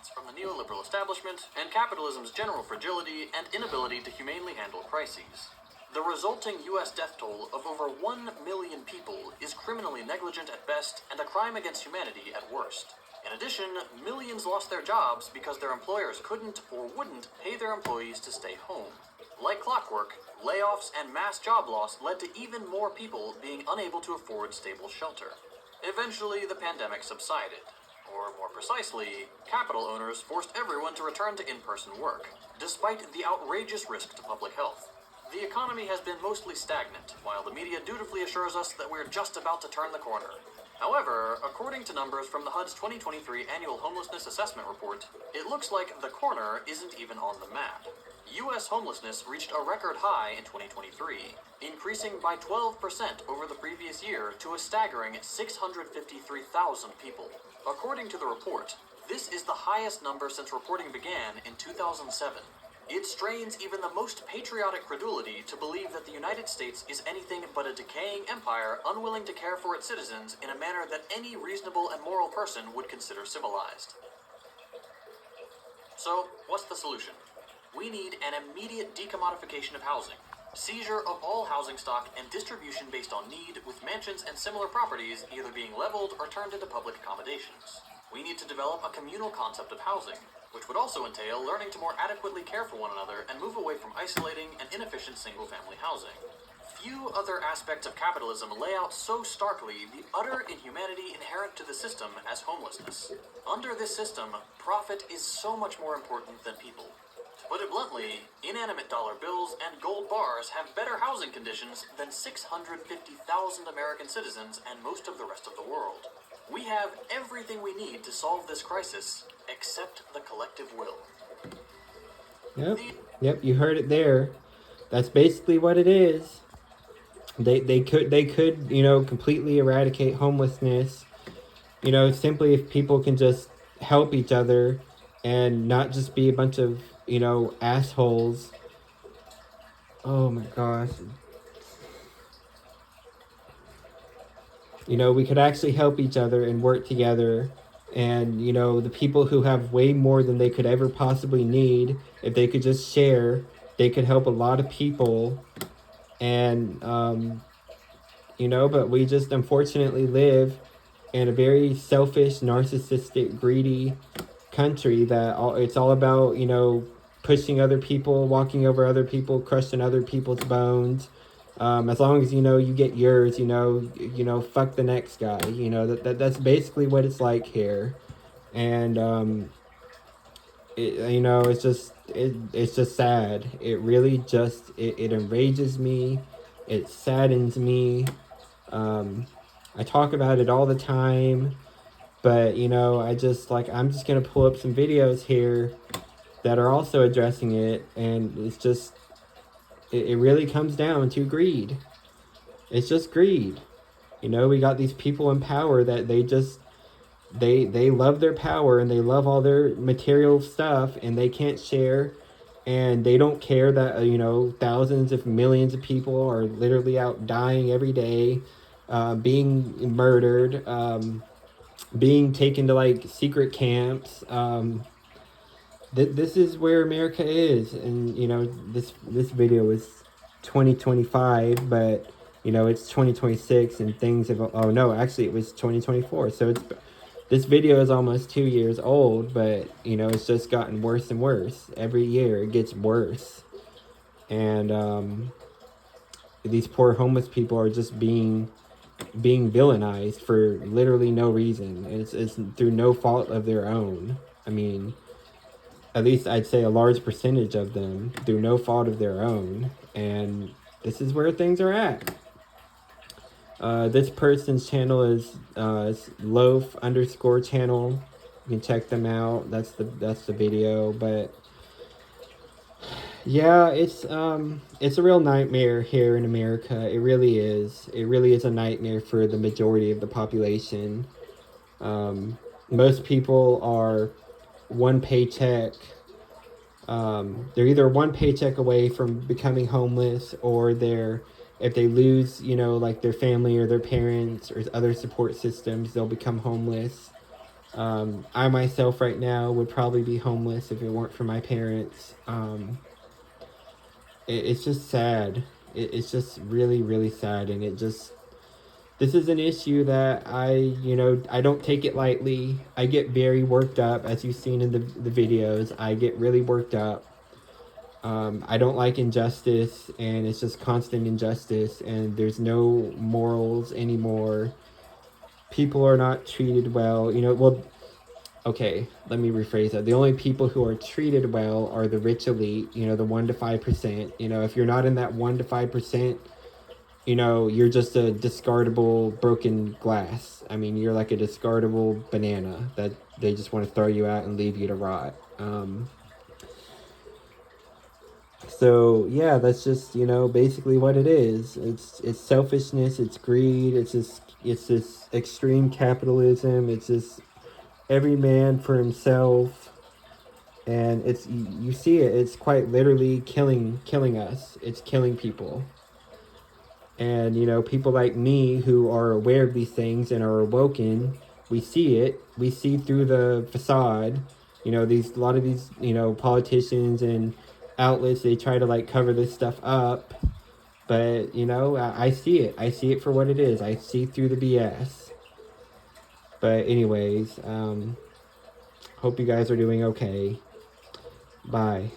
threats from the neoliberal establishment and capitalism's general fragility and inability to humanely handle crises. The resulting U.S. death toll of over 1 million people is criminally negligent at best and a crime against humanity at worst. In addition, millions lost their jobs because their employers couldn't or wouldn't pay their employees to stay home. Like clockwork, layoffs and mass job loss led to even more people being unable to afford stable shelter. Eventually, the pandemic subsided. Or more precisely, capital owners forced everyone to return to in-person work, despite the outrageous risk to public health. The economy has been mostly stagnant, while the media dutifully assures us that we're just about to turn the corner. However, according to numbers from the HUD's 2023 Annual Homelessness Assessment Report, it looks like the corner isn't even on the map. U.S. homelessness reached a record high in 2023, increasing by 12% over the previous year to a staggering 653,000 people. According to the report, this is the highest number since reporting began in 2007. It strains even the most patriotic credulity to believe that the United States is anything but a decaying empire unwilling to care for its citizens in a manner that any reasonable and moral person would consider civilized. So, what's the solution? We need an immediate decommodification of housing, seizure of all housing stock, and distribution based on need, with mansions and similar properties either being leveled or turned into public accommodations. We need to develop a communal concept of housing, which would also entail learning to more adequately care for one another and move away from isolating and inefficient single-family housing. Few other aspects of capitalism lay out so starkly the utter inhumanity inherent to the system as homelessness. Under this system, profit is so much more important than people. To put it bluntly, inanimate dollar bills and gold bars have better housing conditions than 650,000 American citizens and most of the rest of the world. We have everything we need to solve this crisis, except the collective will. Yep, you heard it there. That's basically what it is. They could, completely eradicate homelessness, simply if people can just help each other and not just be a bunch of, assholes. Oh my gosh. We could actually help each other and work together. And, the people who have way more than they could ever possibly need, if they could just share, they could help a lot of people. And, but we just unfortunately live in a very selfish, narcissistic, greedy country that it's all about, pushing other people, walking over other people, crushing other people's bones. As long as, you get yours, fuck the next guy, that's basically what it's like here. And, it's just sad. It really just, it enrages me. It saddens me. I talk about it all the time, but, I'm just going to pull up some videos here that are also addressing it. And it's just, it really comes down to greed. It's just greed. We got these people in power that they love their power and they love all their material stuff and they can't share, and they don't care that, thousands of millions of people are literally out dying every day, being murdered, being taken to secret camps. This is where America is. And, this video was 2025, but, it's 2026 and things have, oh no, actually it was 2024. So this video is almost 2 years old, but, it's just gotten worse and worse. Every year it gets worse. And, these poor homeless people are just being villainized for literally no reason. It's through no fault of their own. I mean, at least I'd say a large percentage of them through no fault of their own. And this is where things are at. This person's channel is loaf_channel. You can check them out. That's the video. But yeah, it's a real nightmare here in America. It really is. It really is a nightmare for the majority of the population. Most people are one paycheck. They're either one paycheck away from becoming homeless, or if they lose, their family or their parents or other support systems, they'll become homeless. I myself right now would probably be homeless if it weren't for my parents. It's just sad. It's just really, really sad. And this is an issue that I don't take it lightly. I get very worked up, as you've seen in the videos. I get really worked up. I don't like injustice, and it's just constant injustice, and there's no morals anymore. People are not treated well. Okay, let me rephrase that. The only people who are treated well are the rich elite, the 1 to 5%. If you're not in that 1 to 5%, you're just a discardable broken glass. I mean, you're like a discardable banana that they just want to throw you out and leave you to rot. So yeah, that's just basically what it is. It's selfishness, it's greed, it's this extreme capitalism. It's just every man for himself, and you see it. It's quite literally killing us. It's killing people. And people like me who are aware of these things and are awoken, we see it. We see through the facade. A lot of these politicians and outlets, they try to like cover this stuff up, but I see it. I see it for what it is. I see through the BS. But anyways, hope you guys are doing okay. Bye.